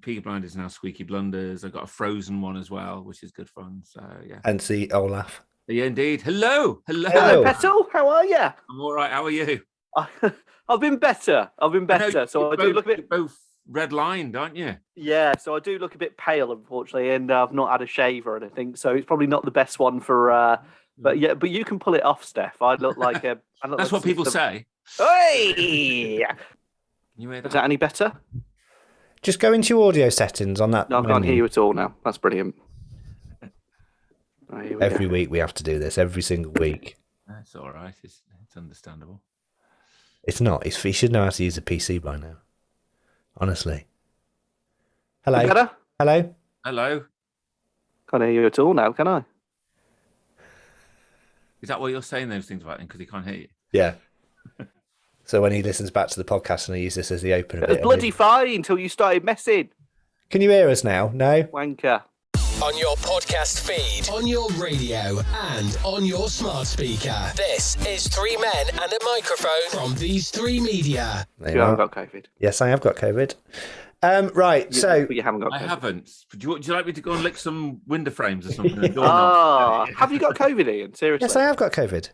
Peaky Blinders now Squeaky Blunders. I've got a Frozen one as well, which is good fun. So yeah. And see Olaf. Yeah, indeed. Hello. Hello, Petal. How are you? I'm all right. How are you? I've been better. So I do look a bit. You're both red-lined, aren't you? Yeah, so I do look a bit pale, unfortunately, and I've not had a shave or anything, so it's probably not the best one for. But you can pull it off, Steph. I look like a. That's what people say. Hey! You hear that? Is that any better? Just go into your audio settings on that. No, I can't hear you at all now. That's brilliant. Every week we have to do this. Every single week. That's all right. It's understandable. It's not. He should know how to use a PC by now. Honestly. Hello. Better? Hello. Can't hear you at all now, can I? Is that what you're saying those things about him? Because he can't hear you? Yeah. So when he listens back to the podcast and I use this as the opener. It was bloody fine until you started messing. Can you hear us now? No? Wanker. On your podcast feed, on your radio, and on your smart speaker. This is Three Men and a Microphone from These Three Media. You haven't got COVID. Yes, I have got COVID. Right, but you haven't got COVID. I haven't. Would you like me to go and lick some window frames or something? Have you got COVID, Ian? Seriously? Yes, I have got COVID.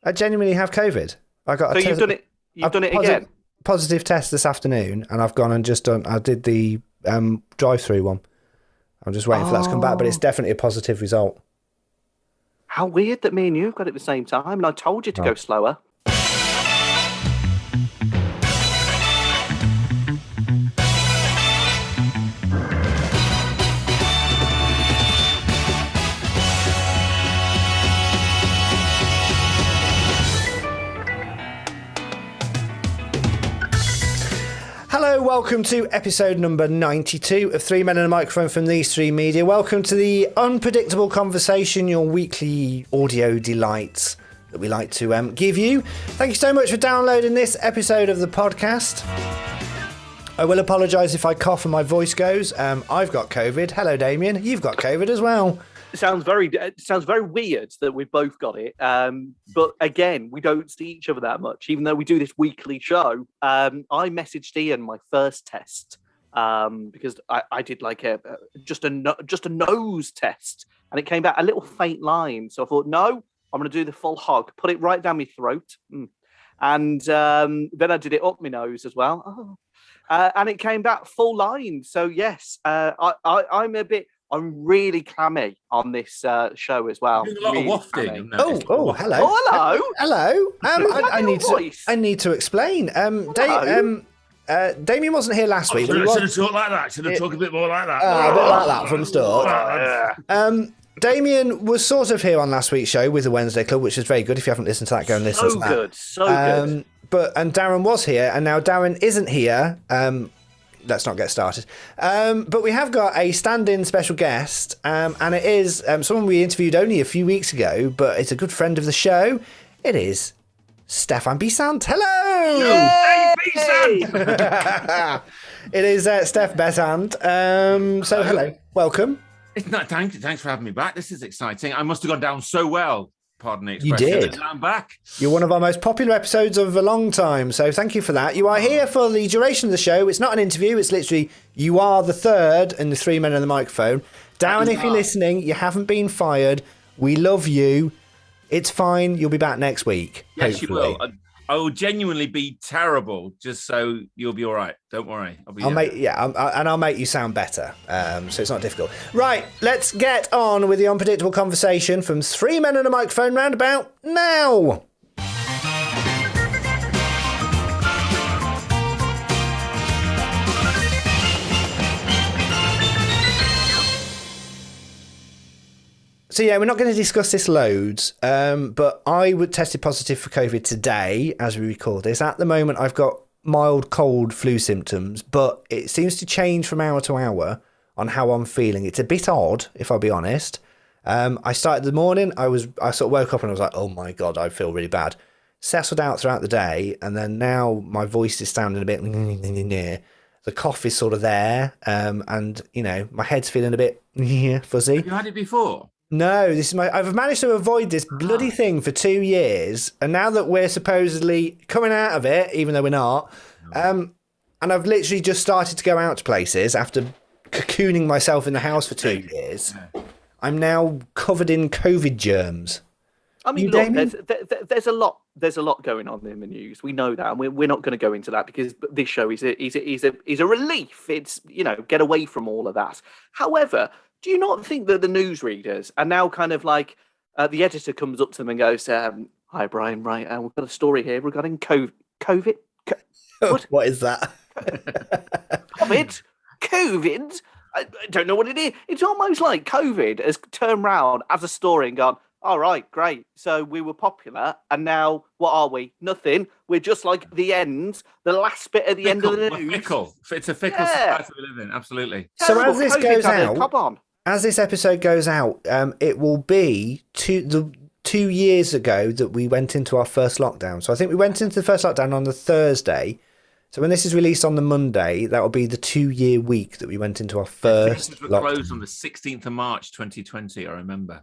I genuinely have COVID. So you've done it. You've done it again. Positive test this afternoon, and I've gone and just done. I did the drive-through one. I'm just waiting for that to come back, but it's definitely a positive result. How weird that me and you have got it at the same time, and I told you to go slower. Hello, welcome to episode number 92 of Three Men and a Microphone from These Three Media. Welcome to the Unpredictable Conversation, your weekly audio delights that we like to give you. Thank you so much for downloading this episode of the podcast. I will apologise if I cough and my voice goes. I've got COVID. Hello, Damian. You've got COVID as well. It sounds very weird that we've both got it. But again, we don't see each other that much, even though we do this weekly show. I messaged Ian my first test because I did like just a nose test, and it came back a little faint line. So I thought, no, I'm going to do the full hog, put it right down my throat, and then I did it up my nose as well, and it came back full line. So yes, I'm really clammy on this show as well. You're doing a lot of wafting. Hello. Hello. Hello. I need to explain. Damian wasn't here last week. Should have talked like that. Should have talked a bit more like that. A bit like that from the start. Damian was sort of here on last week's show with the Wednesday Club, which is very good. If you haven't listened to that, go and listen to that. So good. And Darren was here, and now Darren isn't here. Let's not get started. But we have got a stand-in special guest, and it is someone we interviewed only a few weeks ago, but it's a good friend of the show. It is Stephan Bessant. Hello! Hey, Bessant! It is Steph Bessant. So hello, welcome. Thanks for having me back. This is exciting. I must have gone down so well. Pardon the You expression. did. I'm back. You're one of our most popular episodes of a long time, so thank you for that. You are here for the duration of the show. It's not an interview. It's literally you are the third in the Three Men and the Microphone. Darren, if you're listening, you haven't been fired. We love you. It's fine. You'll be back next week. Yes, hopefully. you will. I will genuinely be terrible, just so you'll be all right. Don't worry. I'll make you sound better. So it's not difficult. Right, let's get on with the Unpredictable Conversation from Three Men and a Microphone roundabout now. So yeah, we're not going to discuss this loads, but I would tested positive for COVID today as we record this. At the moment, I've got mild cold flu symptoms, but it seems to change from hour to hour on how I'm feeling. It's a bit odd, if I'll be honest. I started the morning, I sort of woke up and I was like, oh my God, I feel really bad. Settled out throughout the day, and then now my voice is sounding a bit near. The cough is sort of there, and you know, my head's feeling a bit fuzzy. Have you had it before? No, I've managed to avoid this bloody thing for 2 years, and now that we're supposedly coming out of it, even though we're not, and I've literally just started to go out to places after cocooning myself in the house for 2 years. I'm now covered in COVID germs. I mean, look, there's a lot going on in the news. We know that, and we're not going to go into that because this show is a relief. It's, you know, get away from all of that. However, do you not think that the newsreaders are now kind of like the editor comes up to them and goes, "Hi, Brian. Right, we've got a story here regarding COVID. What is that? COVID. I don't know what it is. It's almost like COVID has turned round as a story and gone, all right, great. So we were popular, and now what are we? Nothing. We're just like the end, the last bit at the end of the news. Fickle. It's a fickle society we live in. Absolutely. So as this goes out, as this episode goes out, it will be 2 years ago that we went into our first lockdown. So I think we went into the first lockdown on the Thursday. So when this is released on the Monday, that will be the 2-year week that we went into our first lockdown. We closed on the 16th of March, 2020. I remember.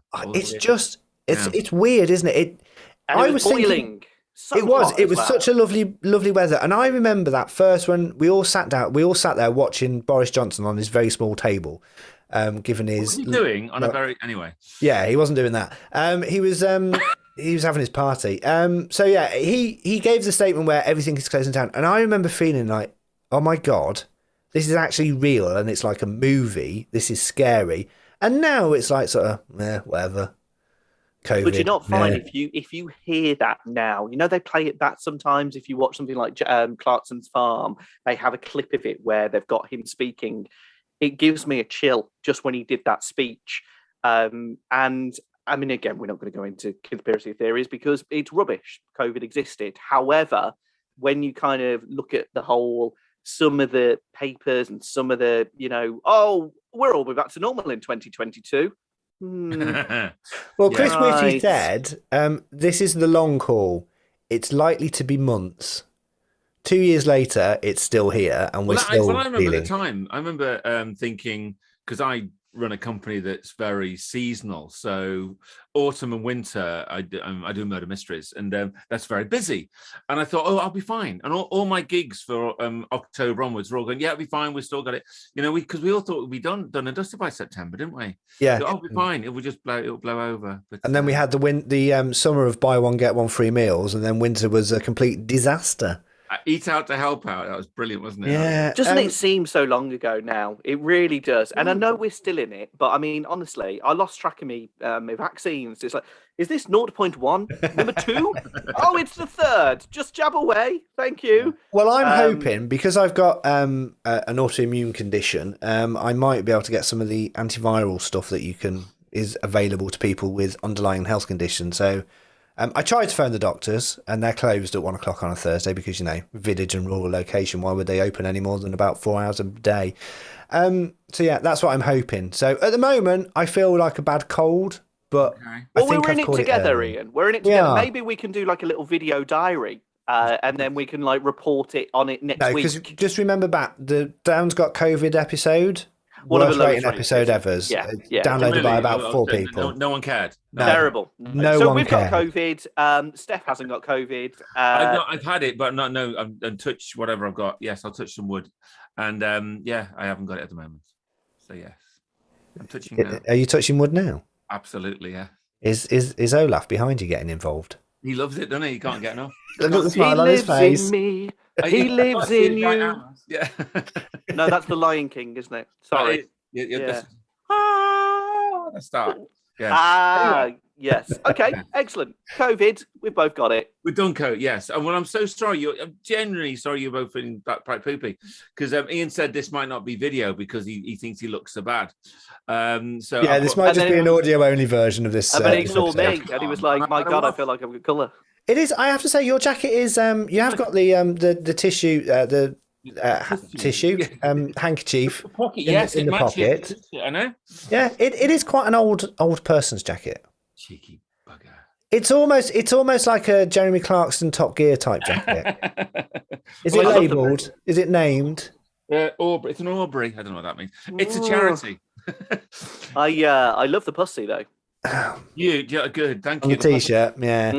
It's weird, isn't it? I was boiling. It was such a lovely weather, and I remember that first when we all sat down. We all sat there watching Boris Johnson on his very small table, given his. What was he doing on a very anyway? Yeah, he wasn't doing that. He was having his party. So yeah, he gave the statement where everything is closing down, and I remember feeling like, oh my god, this is actually real, and it's like a movie. This is scary, and now it's like sort of whatever. COVID, but you're not fine if you hear that now. You know, they play it that sometimes. If you watch something like Clarkson's Farm, they have a clip of it where they've got him speaking. It gives me a chill just when he did that speech. And I mean, again, we're not going to go into conspiracy theories because it's rubbish. COVID existed. However, when you kind of look at some of the papers and some of the, you know, we're all back to normal in 2022. Well, Chris Whitty said, this is the long haul. It's likely to be months. 2 years later, it's still here, and we're still I remember the time. I remember thinking, because I run a company that's very seasonal, so autumn and winter I do murder mysteries, and that's very busy, and I thought, I'll be fine, and all my gigs for October onwards were all going, it'll be fine, we've still got it, you know, because we all thought we'd be done and dusted by September, didn't we? Yeah, I'll be fine, it'll blow over. But, and then we had the summer of buy one get one free meals, and then winter was a complete disaster. Eat out to help out. That was brilliant, wasn't it? Yeah. Doesn't it seem so long ago now? It really does. And I know we're still in it, but I mean, honestly, I lost track of my vaccines. It's like, is this 0.1? Number 2? Oh, it's the 3rd. Just jab away. Thank you. Well, I'm hoping, because I've got an autoimmune condition, I might be able to get some of the antiviral stuff that is available to people with underlying health conditions. So I tried to phone the doctors, and they're closed at 1 o'clock on a Thursday because, you know, village and rural location. Why would they open any more than about 4 hours a day? So yeah, that's what I'm hoping. So at the moment, I feel like a bad cold, but we're in it together, Ian. We're in it together. Yeah. Maybe we can do like a little video diary, and then we can like report it on it next week. Because just remember back, the Down's Got COVID episode. Worst rating episode ever. Yeah. Downloaded by about 4 people. No one cared. No. Terrible. So we've got COVID. Steph hasn't got COVID. I've had it, but no. I'm touch whatever I've got. Yes, I'll touch some wood, and I haven't got it at the moment. So yes, I'm touching now. Are you touching wood now? Absolutely, yeah. Is Olaf behind you getting involved? He loves it, doesn't he? He can't get enough. Look at the smile on his face. He lives in you. Yeah. No, that's the Lion King, isn't it? Sorry. Yeah. Let's start. Yeah. Yes. Okay. Excellent. COVID. We've both got it. We've done COVID. Yes. And well, I'm so sorry. I'm genuinely sorry you're both feeling quite poopy, because Ian said this might not be video because he thinks he looks so bad. So yeah, this might just be an audio only version of this. And then he saw me, and he was like, "My God, I feel like I'm a colour." It is. I have to say, your jacket is. You have got the tissue, tissue, handkerchief in the pocket. I know. Yeah, it is quite an old person's jacket. Cheeky bugger. It's almost like a Jeremy Clarkson Top Gear type jacket. Is it labelled? Is it named? Aubrey. It's an Aubrey. I don't know what that means. It's a charity. I love the pussy though. Yeah, good. Thank you. The t-shirt, yeah.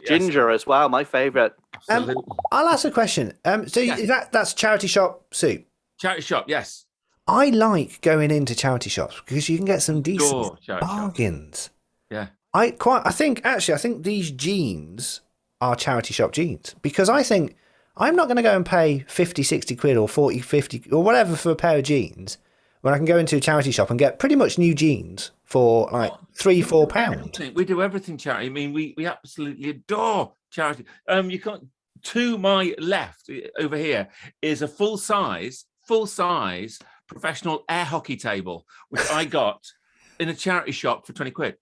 Ginger as well, my favourite. Absolutely. I'll ask a question. So Yes. is that's charity shop soup? Charity shop, yes. I like going into charity shops because you can get some decent Sure, charity shop. bargains. Yeah. I think these jeans are charity shop jeans because I think I'm not going to go and pay 50, 60 quid or 40, 50 or whatever for a pair of jeans when I can go into a charity shop and get pretty much new jeans for like £3-4. We do everything charity. I mean, we absolutely adore charity. You can't. To my left over here is a full size professional air hockey table, which I got in a charity shop for 20 quid.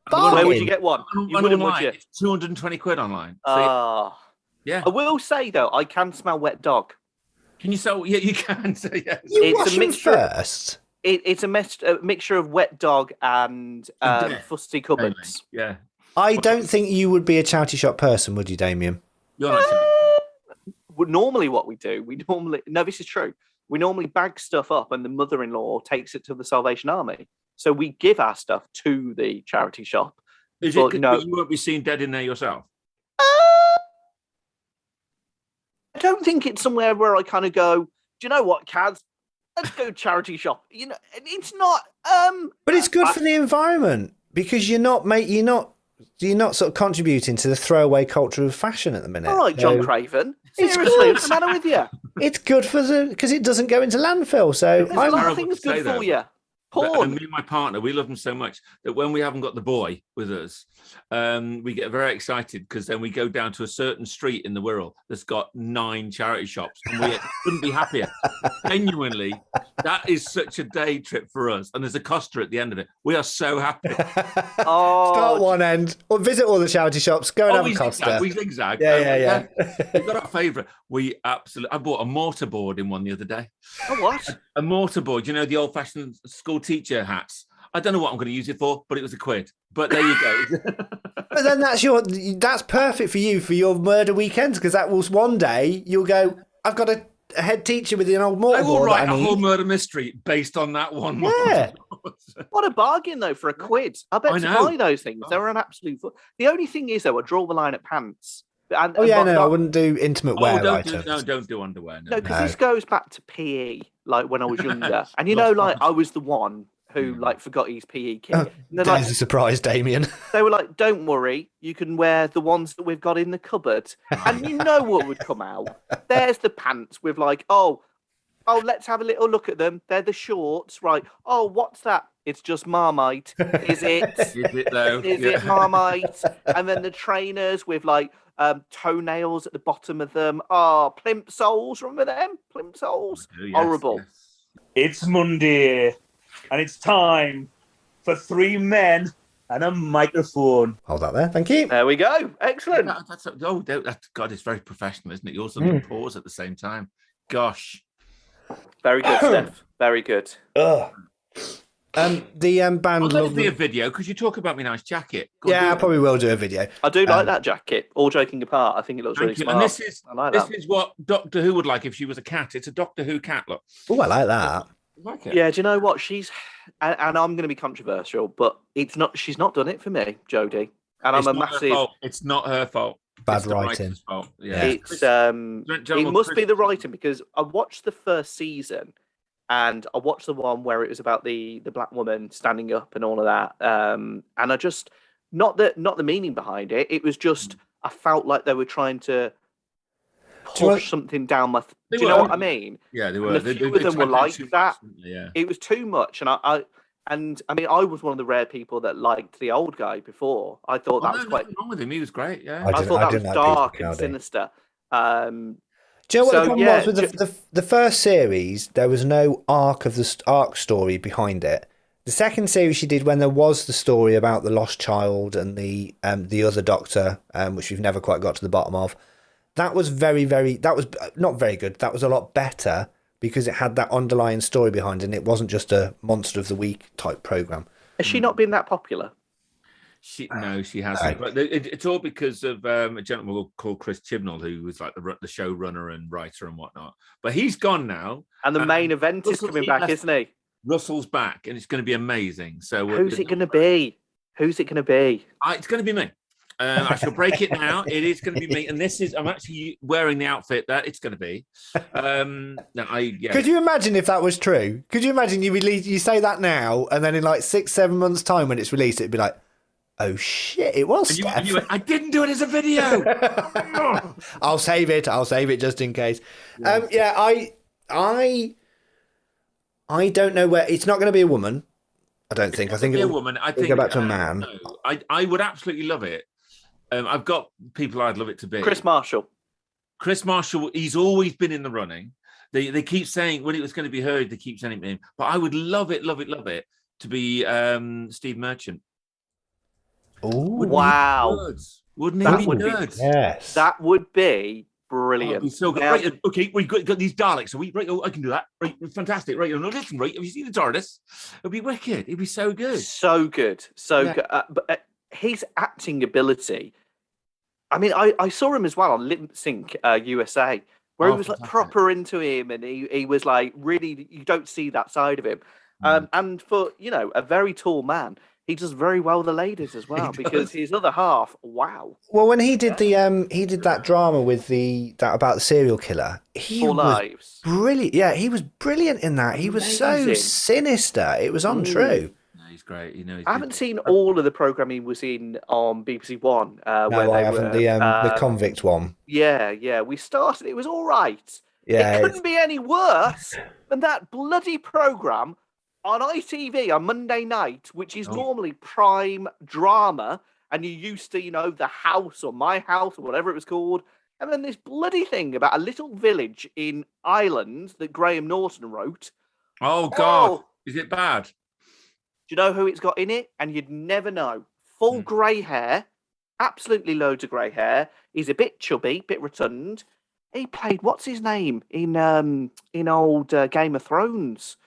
Where would you get one? You wouldn't, would you? It's 220 quid online. So, yeah. I will say though, I can smell wet dog. Can you sell? Yeah, you can. So, yes. You wash them first. It's a mixture of wet dog and fusty cupboards. Yeah. I don't think you would be a charity shop person, would you, Damian? You're like, Normally what we do, this is true. We normally bag stuff up and the mother-in-law takes it to the Salvation Army. So we give our stuff to the charity shop. Is it good that you won't be seen dead in there yourself? I don't think it's somewhere where I kind of go, do you know what, Kaz? Let's go charity shop. You know, it's not. But it's good for the environment because you're not sort of contributing to the throwaway culture of fashion at the minute. All right, John Craven. Seriously, what's the matter with you? It's good because it doesn't go into landfill. So there's a lot of things good for you. And me and my partner, we love them so much that when we haven't got the boy with us, we get very excited because then we go down to a certain street in the Wirral that's got 9 charity shops and we couldn't be happier. Genuinely, that is such a day trip for us. And there's a Costa at the end of it. We are so happy. Start one end or visit all the charity shops, go and have a Costa. We zigzag. Yeah. We've got our favourite. I bought a mortarboard in one the other day. Oh, what? A mortarboard, you know, the old-fashioned school teacher hats. I don't know what I'm going to use it for, but it was £1. But there you go. But then that's perfect for you for your murder weekends because that was one day you'll go, I've got a head teacher with an old mortarboard. I will write a whole murder mystery based on that one. Yeah. What a bargain though for £1. I bet to buy those things. They're an absolute. The only thing is though, I draw the line at pants. I wouldn't do intimate wear items. Don't do underwear. No, because this goes back to PE, like when I was younger, and I was the one who forgot his PE kit. There's a surprise, Damian. They were like, "Don't worry, you can wear the ones that we've got in the cupboard." And you know what would come out? There's the pants with let's have a little look at them. They're the shorts, right? Oh, what's that? It's just Marmite. Is it? Is it though? Is it Marmite? And then the trainers with toenails at the bottom of them. Plimsolls. Remember them? Plimsolls? Yes, horrible. Yes. It's Monday, and it's time for 3 men and a microphone. Hold that there. Thank you. There we go. Excellent. God, it's very professional, isn't it? You also need pause at the same time. Gosh. Very good, Steph. Very good. The band. I'll be a video because you talk about my nice jacket. I probably will do a video. I do like that jacket. All joking apart, I think it looks really smart. And this is what Doctor Who would like if she was a cat. It's a Doctor Who cat look. Oh, I like that. Like it. Yeah, do you know what? She's and I'm going to be controversial, but it's not. She's not done it for me, Jodie. And I'm a massive. It's not her fault. Bad writing. Fault. Yeah. It's it must be the writing because I watched the first season. And I watched the one where it was about the black woman standing up and all of that. And I just not the meaning behind it. It was just I felt like they were trying to push something down my. Do you know what I mean? Yeah, they were. And a few of them were like that. Yeah, it was too much. And I was one of the rare people that liked the old guy before. I thought that was quite. Wrong with him. He was great. Yeah, I thought that was dark and sinister. Do you know what the problem was with the first series? There was no arc story behind it. The second series she did when there was the story about the lost child and the other doctor, which we've never quite got to the bottom of. That was that was not very good. That was a lot better because it had that underlying story behind it and it wasn't just a monster of the week type program. Has she not been that popular? She hasn't. But it's all because of a gentleman called Chris Chibnall, who was like the showrunner and writer and whatnot. But he's gone now. And the main event is coming back, isn't he? Russell's back, and it's going to be amazing. So who's it going to be? Who's it going to be? It's going to be me. I shall break it now. It is going to be me, and I'm actually wearing the outfit that it's going to be. Could you imagine if that was true? Could you imagine you say that now, and then in like 6-7 months' time when it's released, it'd be like, oh shit, it was Steph. And you went, I didn't do it as a video. I'll save it just in case. I don't know where. It's not going to be a woman. I don't think. I think it'll be a woman. I think go back to a man. No, I would absolutely love it. I've got people I'd love it to be. Chris Marshall. He's always been in the running. They keep saying when it was going to be heard, they keep saying it. But I would love it to be Steve Merchant. Oh wow! Wouldn't he be good? Yes, that would be brilliant. Oh, so good. Right, okay, we've got these Daleks. So I can do that. Right, fantastic. Right, listen. Right, have you seen the TARDIS? It'd be wicked. It'd be so good. So good. Good. But his acting ability. I mean, I saw him as well on Lip Sync USA, where he was like proper into him, and he was like really. You don't see that side of him. And for a very tall man, he does very well with the ladies as well, because his other half, wow. Well, when he did that drama with about the serial killer, he was brilliant. Yeah, he was brilliant in that. He was so sinister. It was untrue. No, he's great. I haven't seen all of the program he was in on BBC One. No, I haven't. The convict one. Yeah. We started. It was all right. Yeah, it couldn't be any worse than that bloody program on ITV on Monday night, which is normally prime drama, and you used to, The House or My House or whatever it was called, and then this bloody thing about a little village in Ireland that Graham Norton wrote. Oh, God. Is it bad? Do you know who it's got in it? And you'd never know. Full grey hair, absolutely loads of grey hair. He's a bit chubby, bit rotund. He played, what's his name, in old Game of Thrones?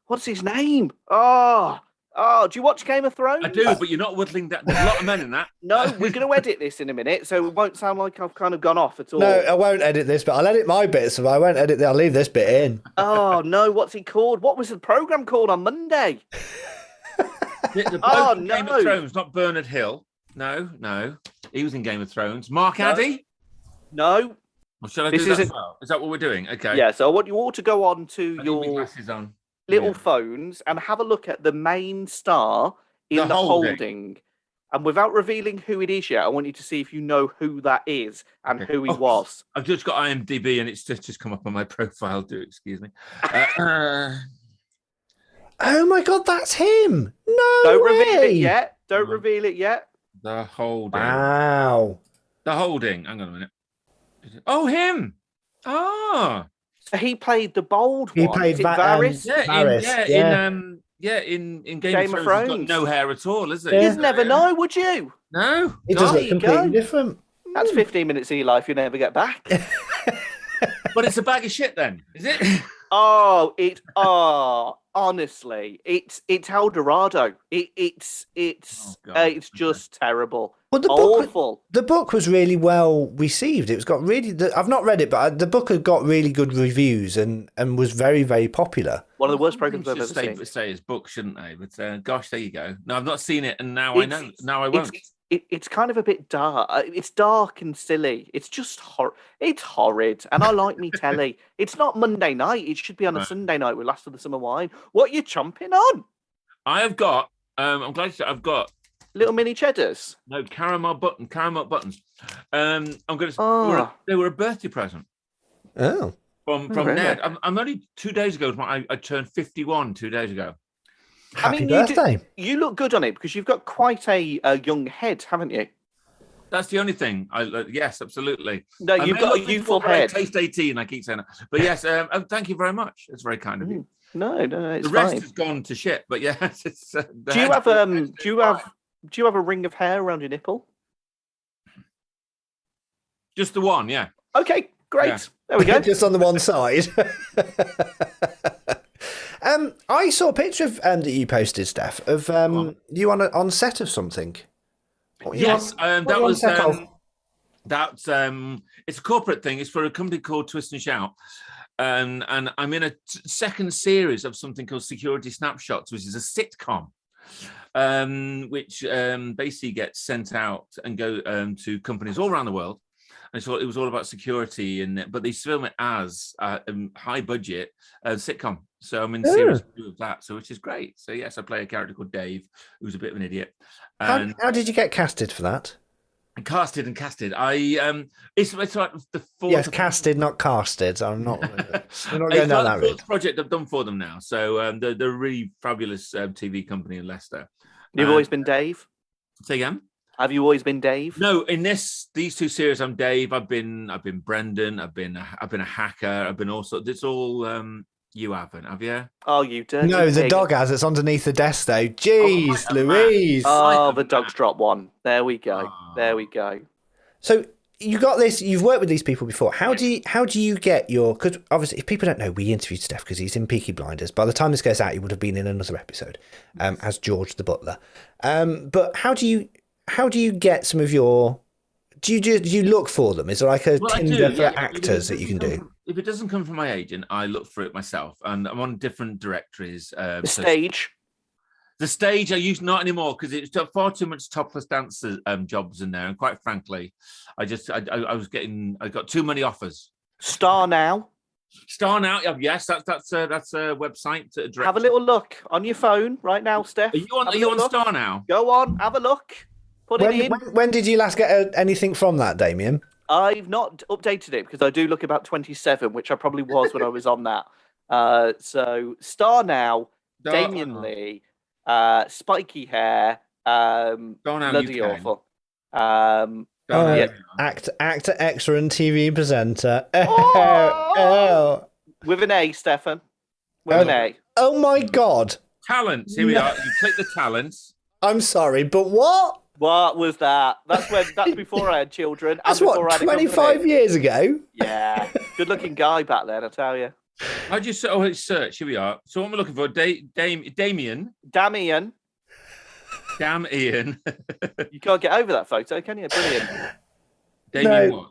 What's his name? Oh, do you watch Game of Thrones? I do, but you're not whittling that. There's a lot of men in that. No, we're going to edit this in a minute, so it won't sound like I've kind of gone off at all. No, I won't edit this, but I'll edit my bits, so I won't edit I'll leave this bit in. Oh, no, what's he called? What was the programme called on Monday? The bloke in Game of Thrones, not Bernard Hill. No. He was in Game of Thrones. Mark Addy? No. Well, shall I do that as well? Is that what we're doing? Okay. Yeah, so I want you all to go on to your glasses on. Little phones and have a look at the main star in the holding. And without revealing who it is yet, I want you to see if you know who that is and who he was. I've just got IMDb and it's just come up on my profile. Excuse me. Oh my God, that's him! No, don't reveal it yet. Don't reveal it yet. The Holding. Wow. The Holding. Hang on a minute. Oh, him. Ah. So he played the bold one. He played Varys. In Game of Thrones. He's got no hair at all, is it? Yeah. You'd never know, would you? No. It does look completely different. That's 15 minutes of your life you never get back. But it's a bag of shit then, is it? Honestly, it's El Dorado. It's just terrible. Well, the book was really well received. It was got I've not read it, but the book had got really good reviews and was very, very popular. One of the worst programs I've ever seen. Say his book, shouldn't they? But gosh, there you go. No, I've not seen it, and now I know. Now I won't. It's kind of a bit dark. It's dark and silly. It's just it's horrid. And I like me telly. It's not Monday night. It should be on a Sunday night with Last of the Summer Wine. What are you chomping on? I have got. I'm glad to say I've got little mini cheddars. No caramel buttons. I'm going to. They were a birthday present. Oh. From Ned. I'm only 2 days ago. I turned 51 2 days ago. Happy birthday. You look good on it because you've got quite a young head, haven't you? That's the only thing. Yes, absolutely. No, you've got a youthful head. Taste 18, I keep saying that. But yes, thank you very much. It's very kind of you. No, it's the rest fine. has gone to shit. But yes, it's. Do you have a ring of hair around your nipple? Just the one, yeah. Okay, great. Yeah. There we go. Just on the one side. I saw a picture of that you posted, Steph, of you on set of something. Yes, it's a corporate thing. It's for a company called Twist and Shout, and I'm in a second series of something called Security Snapshots, which is a sitcom. which basically gets sent out and go to companies all around the world. And so it was all about security, but they film it as a high budget sitcom. So I'm in series 2 of that, so which is great. So yes, I play a character called Dave, who's a bit of an idiot. And how did you get casted for that? Casted. It's like the fourth. Yes, casted, not casted. I'm not. We're not going it's down like that the route. fourth project I've done for them now. So they're a really fabulous TV company in Leicester. You've always been Dave? Say again? Have you always been Dave? No, in these 2 series, I'm Dave. I've been Brendan. I've been a hacker. I've been also. It's all you haven't, have you? Oh, you dirty No, the pig. dog has. It's underneath the desk, though. Jeez, Louise. Oh, the dog's dropped one. There we go. There we go. So you got this. You've worked with these people before. How do you get your? Because obviously, if people don't know, we interviewed Steph because he's in Peaky Blinders. By the time this goes out, he would have been in another episode as George the butler. But how do you get some of your? Do you look for them? Is there like a Tinder for actors that you can do? If it doesn't come from my agent, I look for it myself, and I'm on different directories. The stage. The stage I use not anymore because it's far too much topless dancer jobs in there, and quite frankly, I got too many offers. Star Now. Yes, that's a website. Have a little look on your phone right now, Steph. Are you on Star Now? Go on, have a look. Put it in. When did you last get anything from that, Damian? I've not updated it because I do look about 27, which I probably was when I was on that. So Star Now, Damian Lee, spiky hair, bloody awful. Actor, extra, and TV presenter. With an A, Stefan. With an A. Oh my God! Talents. Here we are. You click the talents. I'm sorry, but what? What was that? That's before I had children. That's what, 25 years ago? Yeah. Good looking guy back then, I tell you. How do you search? Here we are. So what we're looking for, Damian. Damian. Damn Ian. You can't get over that photo, can you? Brilliant. Damian what?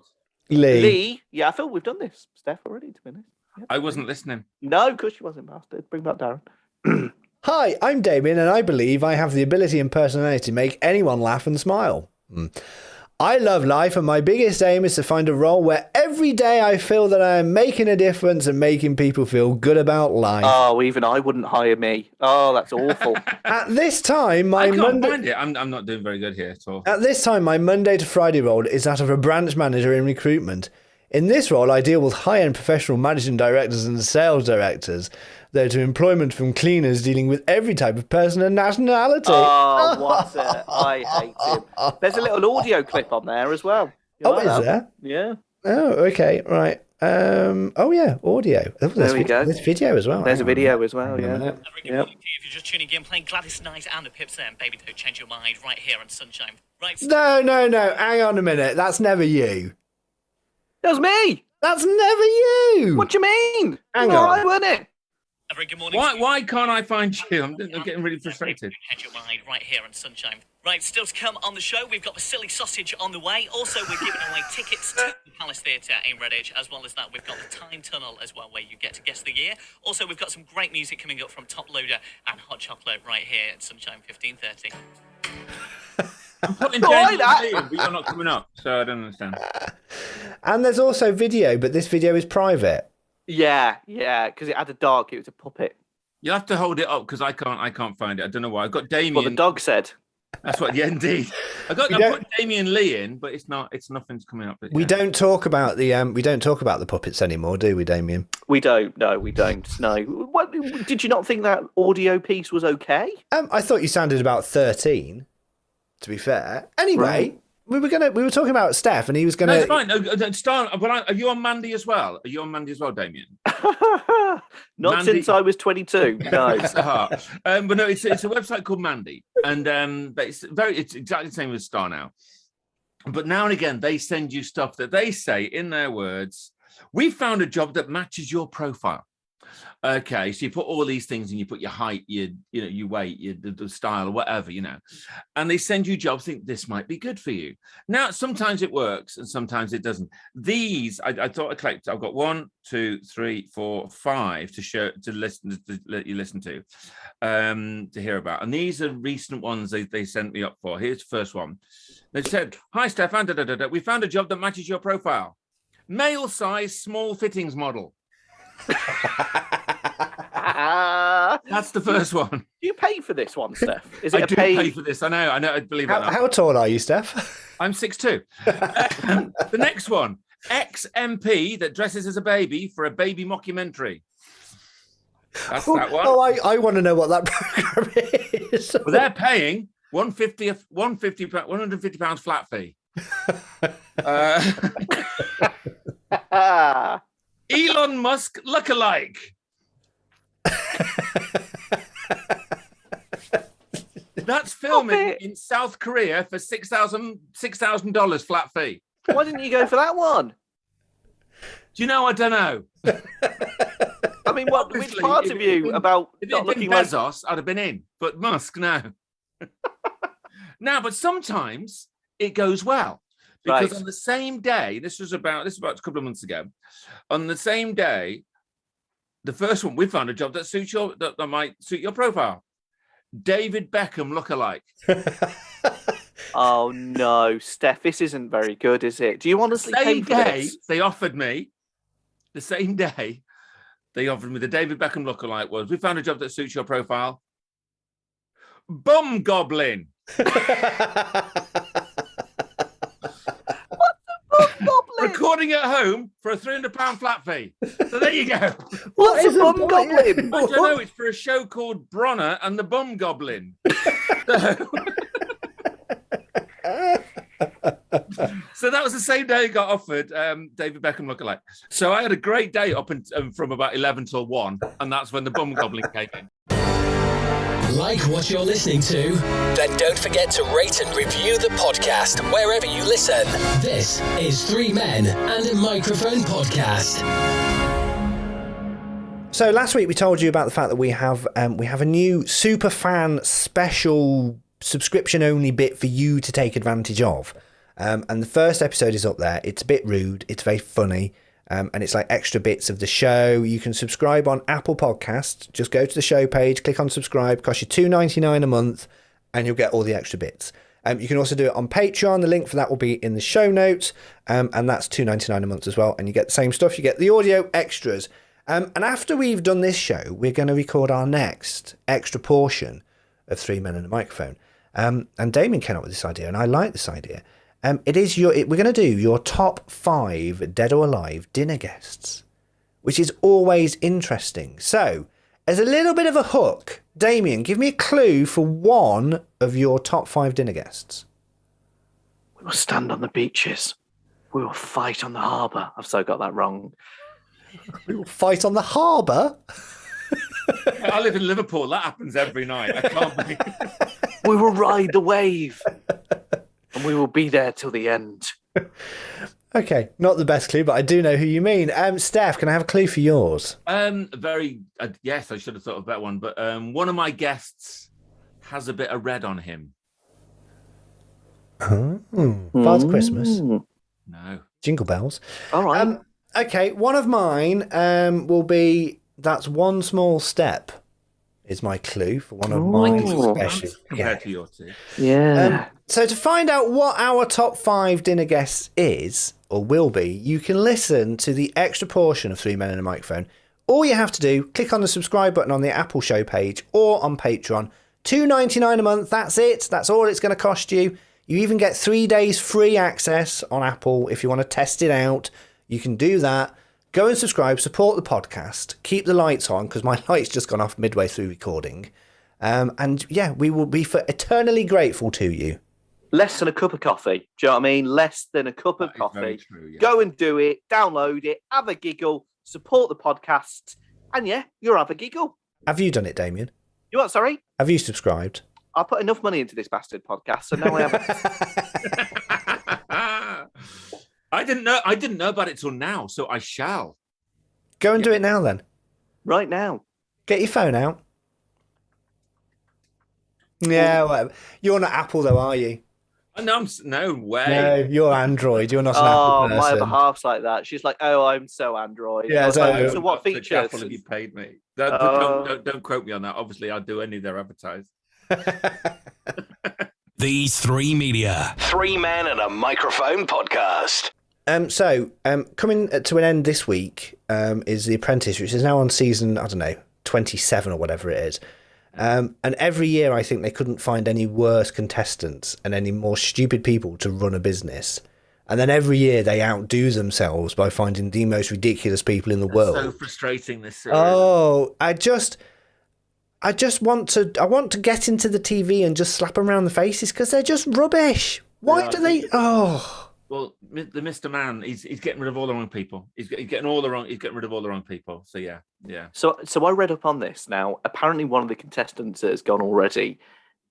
Lee. Yeah, I feel we've done this, Steph, already, to be honest. Yeah. I wasn't listening. No, of course you wasn't, bastard. Bring back Darren. Hi, I'm Damian, and I believe I have the ability and personality to make anyone laugh and smile. I love life, and my biggest aim is to find a role where every day I feel that I am making a difference and making people feel good about life. Oh, even I wouldn't hire me. Oh, that's awful. At this time, I can't find it. I'm not doing very good here at all. At this time, my Monday to Friday role is that of a branch manager in recruitment. In this role, I deal with high-end professional managing directors and sales directors. They're to employment from cleaners dealing with every type of person and nationality. Oh, what's it? I hate him. There's a little audio clip on there as well. Is there? Yeah. Oh, okay, right. Oh, yeah, audio. Oh, there we go. There's video as well. There's a video as well, yeah. Yep. If you're just tuning in, playing Gladys Knight and the Pips there, and Baby Don't Change Your Mind right here on Sunshine. Right. No. Hang on a minute. That's never you. That was me. That's never you. What do you mean? Hang on. All right, wasn't it? A very good morning. Why can't I find you? I'm getting really frustrated. Change Your Mind right here on Sunshine. Right, still to come on the show, we've got the silly sausage on the way. Also, we're giving away tickets to the Palace Theatre in Redditch. As well as that, we've got the Time Tunnel as well, where you get to guess the year. Also, we've got some great music coming up from Top Loader and Hot Chocolate right here at Sunshine 15:30. I'm putting Damian Lee, but you're not coming up, so I don't understand. And there's also video, but this video is private. Yeah, because it had a dog. It was a puppet. You have to hold it up because I can't find it. I don't know why. I got Damian. Well, the dog said. That's what. Yeah, indeed. I put Damian Lee in, but it's not. It's nothing's coming up. We don't talk about the puppets anymore, do we, Damian? We don't. No, we don't. No. What, did you not think that audio piece was okay? I thought you sounded about 13. To be fair. Anyway, we were talking about Steph, and he was gonna. No, it's fine. Are you on Mandy as well? Are you on Mandy as well, Damian? Not Mandy... since I was 22. No. But no, it's a website called Mandy, and but it's exactly the same as Star Now. But now and again, they send you stuff that they say in their words. We found a job that matches your profile. Okay, so you put all these things and you put your height, your weight, the style, or whatever, and they send you jobs. Think this might be good for you. Now, sometimes it works and sometimes it doesn't. These, I thought I collected. I've got 1, 2, 3, 4, 5 to let you listen to hear about. And these are recent ones they sent me up for. Here's the first one. They said, "Hi, Stephan. We found a job that matches your profile. Male size, small fittings model." That's the first one. Do you pay for this one, Steph? Is I it do pay for this. I know. I believe it. How tall are you, Steph? I'm 6'2". The next one, ex-MP that dresses as a baby for a baby mockumentary. That's that one. Oh, I want to know what that program is. Well, they're paying £150 flat fee. Elon Musk lookalike. That's filming in South Korea for $6,000 flat fee. Why didn't you go for that one? Do you know? I don't know. I mean, which part of you about not looking like Bezos? I'd have been in, but Musk, no. But sometimes it goes well. Because on the same day, this was about a couple of months ago. On the same day, the first one, we found a job that might suit your profile. David Beckham lookalike. Oh no, Steph, this isn't very good, is it? Do you honestly pay for this? They offered me the same day. They offered me the David Beckham lookalike was. We found a job that suits your profile. Bum goblin. Recording at home for a £300 flat fee. So there you go. What's a bum goblin? I don't know. It's for a show called Bronner and the Bum Goblin. So that was the same day I got offered David Beckham lookalike. So I had a great day up from about 11 till 1, and that's when the Bum Goblin came in. Like what you're listening to? Then don't forget to rate and review the podcast wherever you listen. This is 3 Men and a Microphone podcast. So last week we told you about the fact that we have a new Superfan special subscription-only bit for you to take advantage of. And the first episode is up there. It's a bit rude. It's very funny. And it's like extra bits of the show. You can subscribe on Apple Podcasts. Just go to the show page, click on subscribe. Costs you $2.99 a month, and you'll get all the extra bits. You can also do it on Patreon. The link for that will be in the show notes. And that's $2.99 a month as well. And you get the same stuff. You get the audio extras. And after we've done this show, we're going to record our next extra portion of 3 Men and a Microphone. And Damian came up with this idea, and I like this idea. We're going to do your top 5 dead or alive dinner guests, which is always interesting. So, as a little bit of a hook, Damian, give me a clue for one of your top 5 dinner guests. We will stand on the beaches. We will fight on the harbour. I've so got that wrong. We will fight on the harbour? I live in Liverpool. That happens every night. I can't believe it. We will ride the wave. And we will be there till the end. Okay, not the best clue, but I do know who you mean. Steph, can I have a clue for yours? Yes, I should have thought of that one. But one of my guests has a bit of red on him. Father Christmas. No. Jingle bells. All right. Okay, one of mine will be That's One Small Step. Is my clue for one of my special compared to your two. Yeah. So to find out what our top 5 dinner guests is or will be, you can listen to the extra portion of 3 Men and a Microphone. All you have to do, click on the subscribe button on the Apple show page or on Patreon. $2.99 a month. That's it. That's all it's going to cost you. You even get 3 days free access on Apple if you want to test it out. You can do that. Go and subscribe, support the podcast, keep the lights on because my light's just gone off midway through recording. And yeah, we will be eternally grateful to you. Less than a cup of coffee. Do you know what I mean? Less than a cup of coffee. True, yeah. Go and do it, download it, have a giggle, support the podcast, and yeah, you'll have a giggle. Have you done it, Damian? You what, sorry? Have you subscribed? I put enough money into this bastard podcast, so now I haven't. I didn't know about it till now, so I shall. Go and do it now then. right now. Get your phone out. Yeah, whatever. You're not Apple though, are you? No, no way. No, you're Android. You're not an Apple person. My other half's like that. She's like, "Oh, I'm so Android." Yeah, so what features? Careful if you paid me. Don't quote me on that. Obviously, I'd do any of their advertise. These Three Media. 3 Men and a Microphone podcast. Coming to an end this week is The Apprentice, which is now on season, 27 or whatever it is. And every year I think they couldn't find any worse contestants and any more stupid people to run a business. And then every year they outdo themselves by finding the most ridiculous people in the world. So frustrating, this series. Oh, I want to get into the TV and just slap them around the faces because they're just rubbish. Why do they? Oh. Well, the Mr. Man, he's getting rid of all the wrong people. He's getting rid of all the wrong people. So yeah. So I read up on this. Now, apparently, one of the contestants has gone already.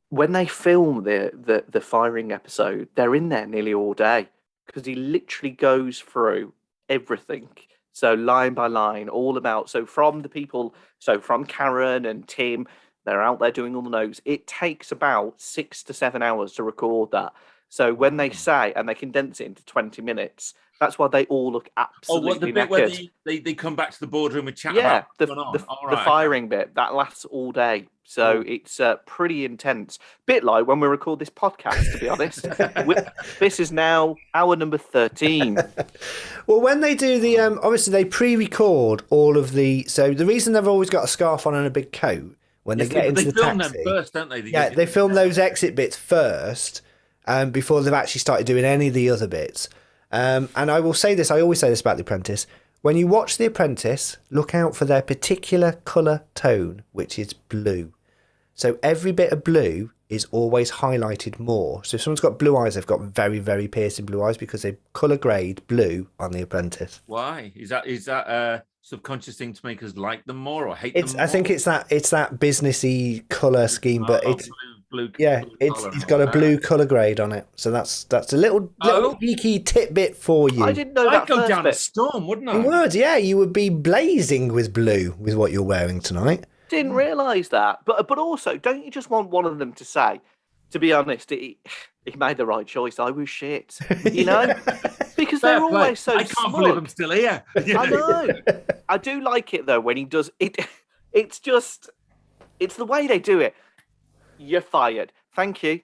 When they film the firing episode, they're in there nearly all day because he literally goes through everything. So line by line, all about. So from Karen and Tim, they're out there doing all the notes. It takes about 6 to 7 hours to record that. So when they say, and they condense it into 20 minutes, that's why they all look absolutely the bit knackered. where they come back to the boardroom and chat about what's going on. The firing bit, that lasts all day. So it's pretty intense. Bit like when we record this podcast, to be honest. This is now hour number 13. Well, when they do the, obviously they pre-record all of the, so the reason they've always got a scarf on and a big coat, when they get into the taxi. They film them first, don't they? They film those exit bits first. Before they've actually started doing any of the other bits. And I will say this, I always say this about The Apprentice. When you watch The Apprentice, look out for their particular colour tone, which is blue. So every bit of blue is always highlighted more. So if someone's got blue eyes, they've got very, very piercing blue eyes because they colour grade blue on The Apprentice. Why? Is that a subconscious thing to make us like them more or hate them more? I think it's that businessy colour scheme, but it's... It's got a blue colour grade on it, so that's a little geeky tidbit for you. I didn't know that. I'd go down a storm, wouldn't I? You would, yeah. You would be blazing with blue with what you're wearing tonight. Didn't realise that, but also, don't you just want one of them to say, to be honest, he made the right choice. I was shit, because they're always so. I can't believe I'm still here. I know. I do like it though when he does it. It's the way they do it. You're fired. Thank you.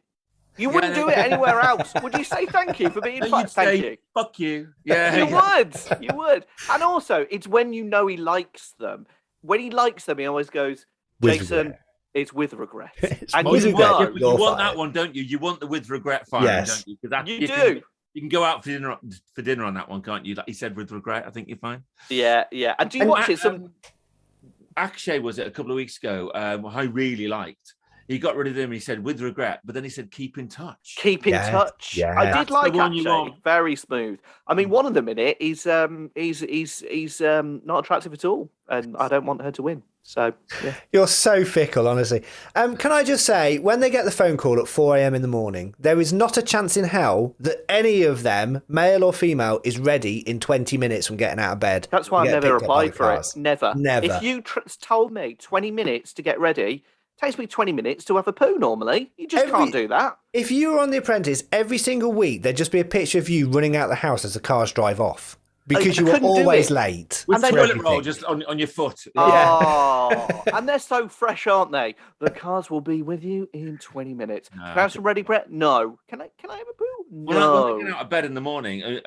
You wouldn't do it anywhere else. Would you say thank you for being fired? Thank you. Fuck you. Yeah. You would. And also, it's when you know he likes them. When he likes them, he always goes, Jason, it's with regret. And you want that one, don't you? You want the with regret firing, don't you? You do. You can go out for dinner on that one, can't you? Like he said, with regret, I think you're fine. Yeah. And do you watch it? Akshay, was it a couple of weeks ago? I really liked. He got rid of him. He said with regret, but then he said keep in touch. Keep in touch. Yeah. I did like Akshay. Very smooth. I mean, one of them in it is he's not attractive at all, and I don't want her to win. So yeah. You're so fickle, honestly. Can I just say, when they get the phone call at 4 a.m. in the morning, there is not a chance in hell that any of them, male or female, is ready in 20 minutes from getting out of bed. That's why I've never applied for it. Never. If you told me 20 minutes to get ready, it takes me 20 minutes to have a poo normally. You just can't do that. If you were on The Apprentice, every single week, there'd just be a picture of you running out the house as the cars drive off. Because you were always late. With toilet roll just on your foot. Oh, and they're so fresh, aren't they? The cars will be with you in 20 minutes. Can I have some ready bread? No. Can I have a poo? No. When I get out of bed in the morning,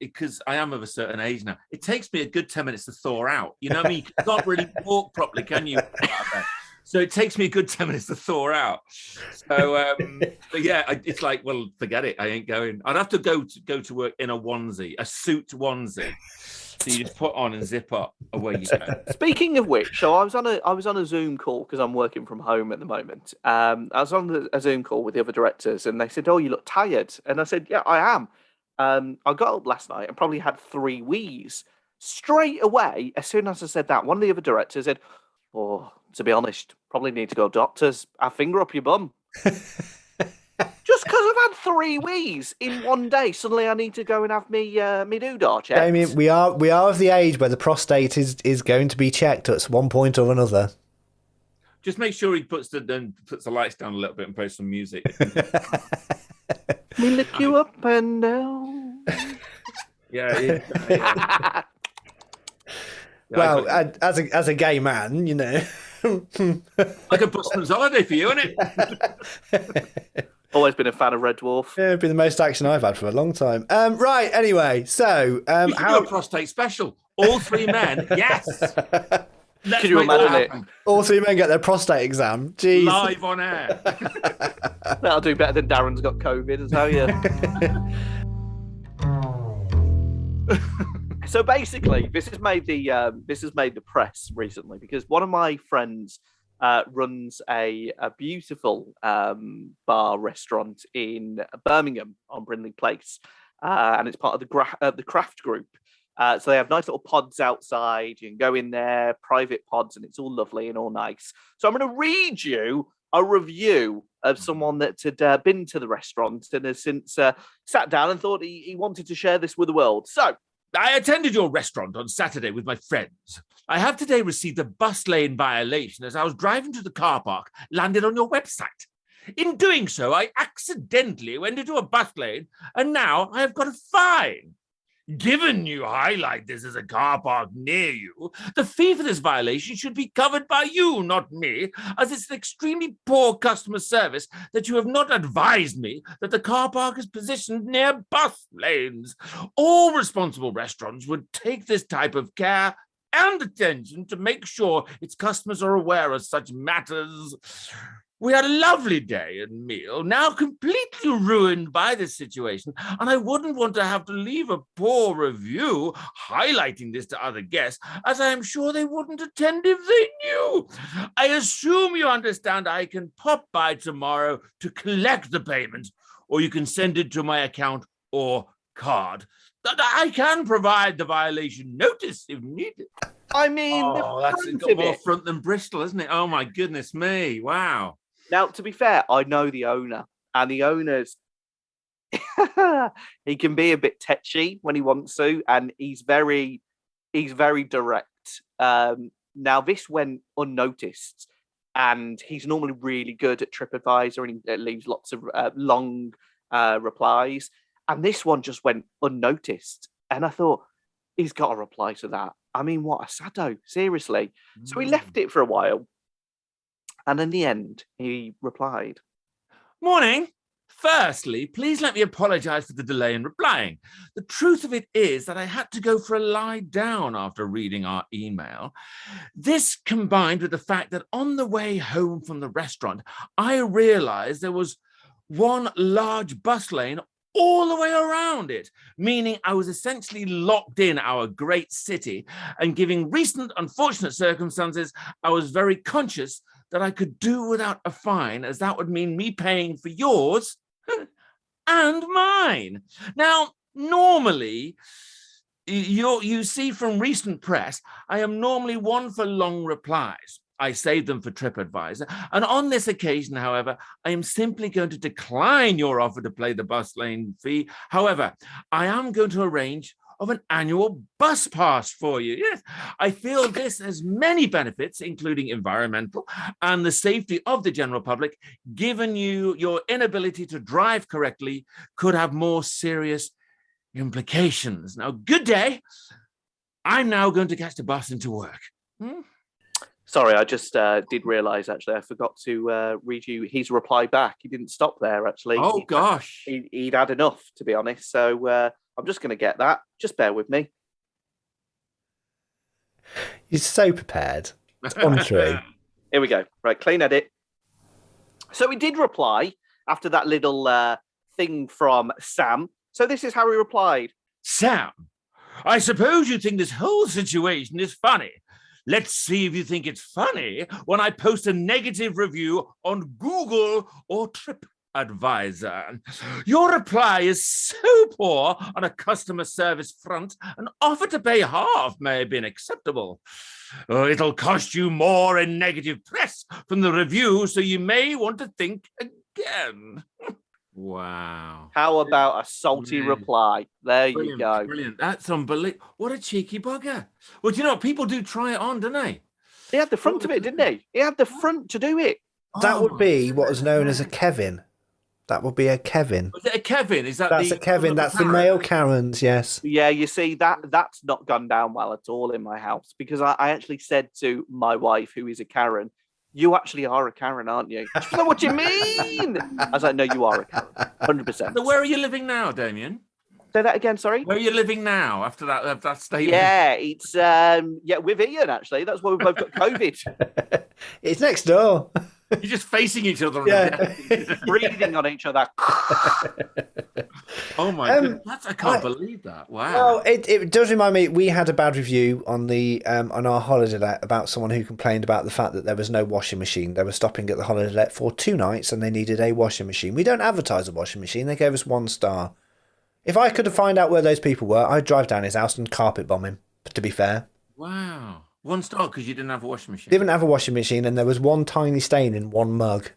because I am of a certain age now, it takes me a good 10 minutes to thaw out. You know what I mean? You can't really walk properly, can you? So it takes me a good 10 minutes to thaw out. So, but yeah, it's like, well, forget it. I ain't going. I'd have to go to work in a onesie, a suit onesie. So you just put on and zip up, away you go. Speaking of which, so I was on a Zoom call because I'm working from home at the moment. I was on a Zoom call with the other directors, and they said, "Oh, you look tired," and I said, "Yeah, I am." I got up last night and probably had 3 wees. Straight away, as soon as I said that, one of the other directors said, "Oh, to be honest, probably need to go to doctors. Have finger up your bum." Just Just because I've had 3 wheeze in one day, suddenly I need to go and have me doodah checked. Damian, we are of the age where the prostate is going to be checked at one point or another. Just make sure he puts the lights down a little bit and plays some music. Me lift you up and down. Yeah. Well, as a gay man, you know. Like a busman's holiday for you, isn't it? Always been a fan of Red Dwarf. Yeah, it'd be the most action I've had for a long time. Right, anyway, so we should do a prostate special. All 3 men, yes. Can you imagine it? All 3 men get their prostate exam. Jeez. Live on air. That'll do better than Darren's got COVID, I tell you. So basically, this has made the press recently because one of my friends runs a beautiful bar restaurant in Birmingham on Brindley Place, and it's part of the Craft Group. So they have nice little pods outside. You can go in there, private pods, and it's all lovely and all nice. So I'm going to read you a review of someone that had been to the restaurant and has since sat down and thought he wanted to share this with the world. So, I attended your restaurant on Saturday with my friends. I have today received a bus lane violation as I was driving to the car park, landed on your website. In doing so, I accidentally went into a bus lane, and now I have got a fine. Given you highlight this as a car park near you, the fee for this violation should be covered by you, not me, as it's an extremely poor customer service that you have not advised me that the car park is positioned near bus lanes. All responsible restaurants would take this type of care and attention to make sure its customers are aware of such matters. We had a lovely day and meal, now completely ruined by this situation, and I wouldn't want to have to leave a poor review highlighting this to other guests, as I am sure they wouldn't attend if they knew. I assume you understand I can pop by tomorrow to collect the payment, or you can send it to my account or card. I can provide the violation notice if needed. I mean, that's got more front than Bristol, isn't it? Oh, my goodness me. Wow. Now, to be fair, I know the owner, and the owner's he can be a bit tetchy when he wants to, and he's very direct. Now, this went unnoticed, and he's normally really good at TripAdvisor, and he leaves lots of long replies. And this one just went unnoticed, and I thought he's got to reply to that. I mean, what a sado, seriously. So he left it for a while. And in the end, he replied, Morning. Firstly, please let me apologise for the delay in replying. The truth of it is that I had to go for a lie down after reading our email. This combined with the fact that on the way home from the restaurant, I realised there was one large bus lane all the way around it, meaning I was essentially locked in our great city, and given recent unfortunate circumstances, I was very conscious that I could do without a fine, as that would mean me paying for yours and mine. Now, normally, you see from recent press, I am normally one for long replies. I save them for TripAdvisor. And on this occasion, however, I am simply going to decline your offer to pay the bus lane fee. However, I am going to arrange of an annual bus pass for you. Yes, I feel this has many benefits, including environmental and the safety of the general public, given your inability to drive correctly could have more serious implications. Now, good day. I'm now going to catch the bus into work. Sorry, I just did realise, actually, I forgot to read you his reply back. He didn't stop there, actually. Oh, gosh. He'd had enough, to be honest. So I'm just going to get that. Just bear with me. He's so prepared. It's untrue. Here we go. Right, clean edit. So he did reply after that little thing from Sam. So this is how he replied. Sam, I suppose you think this whole situation is funny. Let's see if you think it's funny when I post a negative review on Google or TripAdvisor. Your reply is so poor on a customer service front, an offer to pay half may have been acceptable. It'll cost you more in negative press from the review, so you may want to think again. Wow. How about a salty reply? There you go. Brilliant. That's unbelievable. What a cheeky bugger. Well, do you know what? People do try it on, don't they? He had the front of it, didn't he? He had the front to do it. That would be what is known as a Kevin. That would be a Kevin. Was it a Kevin? That's a Kevin. That's the male Karens, yes. Yeah, you see, that's not gone down well at all in my house, because I actually said to my wife, who is a Karen, you actually are a Karen, aren't you? She said, what do you mean? I was like, no, you are a Karen, 100%. So where are you living now, Damian? Say that again, sorry? Where are you living now after that statement? Yeah, it's with Ian, actually. That's why we both got COVID. It's next door. You're just facing each other. Yeah. Breathing on each other. Oh my goodness. I can't believe that. Wow. Well, it does remind me, we had a bad review on the on our holiday let about someone who complained about the fact that there was no washing machine. They were stopping at the holiday let for 2 nights and they needed a washing machine. We don't advertise a washing machine. They gave us 1 star. If I could find out where those people were, I'd drive down his house and carpet bomb him, to be fair. Wow. 1 star because you didn't have a washing machine. Didn't have a washing machine and there was 1 tiny stain in 1 mug.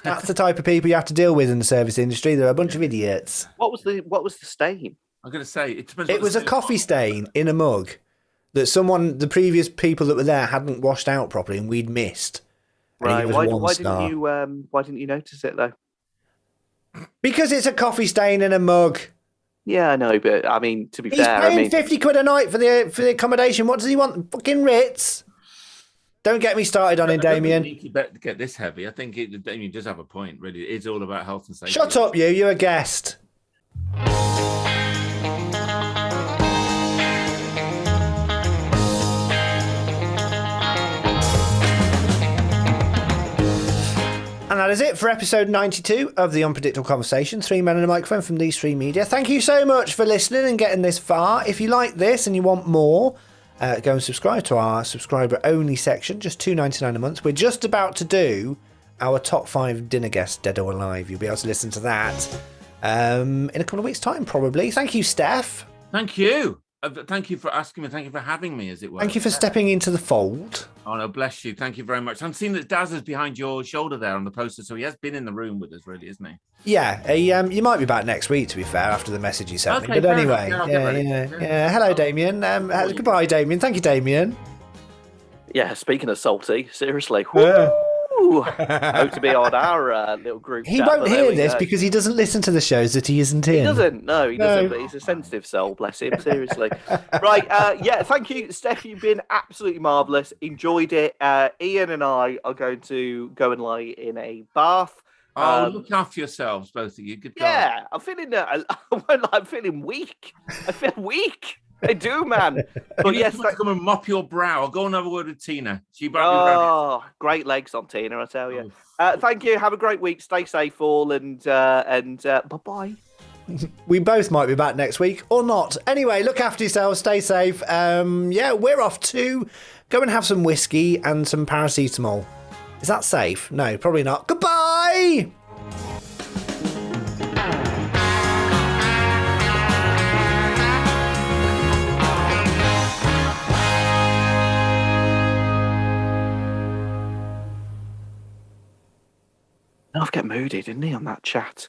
That's the type of people you have to deal with in the service industry. They're a bunch of idiots. What was the stain? I'm going to say, it depends. It was a coffee stain in a mug that the previous people that were there hadn't washed out properly and we'd missed. Right. Why didn't you notice it though? Because it's a coffee stain in a mug. Yeah, I know, but I mean, to be He's fair, paying 50 quid a night for the accommodation. What does he want? Fucking Ritz. Don't get me started on him, Damian. I think you better get this heavy. I think Damian does have a point, really. It's all about health and safety. Shut up, you. You're a guest. And that is it for episode 92 of The Unpredictable Conversation. 3 men and a microphone from these 3 media. Thank you so much for listening and getting this far. If you like this and you want more, go and subscribe to our subscriber-only section, just $2.99 a month. We're just about to do our top 5 dinner guests, dead or alive. You'll be able to listen to that in a couple of weeks' time, probably. Thank you, Steph. Thank you. Thank you for asking me. Thank you for having me, as it were. Thank you for stepping into the fold. Oh, no, bless you. Thank you very much. I'm seeing that Daz is behind your shoulder there on the poster, so he has been in the room with us, really, isn't he? Yeah, you might be back next week, to be fair, after the message you sent me. But anyway, yeah. Hello, Damian. Goodbye, Damian. Thank you, Damian. Yeah, speaking of salty, seriously. Yeah. Hope to be on our little group. He won't hear this because he doesn't listen to the shows that he isn't in. He doesn't. No, he doesn't. But he's a sensitive soul, bless him. Seriously. Right. Yeah. Thank you, Steph. You've been absolutely marvellous. Enjoyed it. Ian and I are going to go and lie in a bath. Oh, look after yourselves, both of you. Good God. Yeah, I'm feeling. I'm feeling weak. I feel weak. I do, man. But yes, come and mop your brow. I'll go and have a word with Tina. Great legs on Tina, I tell you. Thank you. Have a great week. Stay safe, all, and bye-bye. We both might be back next week or not. Anyway, look after yourselves. Stay safe. Yeah, we're off to go and have some whiskey and some paracetamol. Is that safe? No, probably not. Goodbye. I'll get moody, didn't he, on that chat?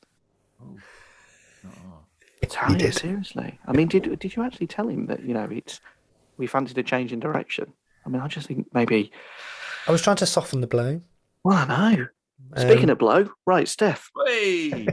Tell you, seriously. I mean, did you actually tell him that, we fancied a change in direction? I mean, I just think maybe... I was trying to soften the blow. Well, I know. Speaking of blow, right, Steph. Hey!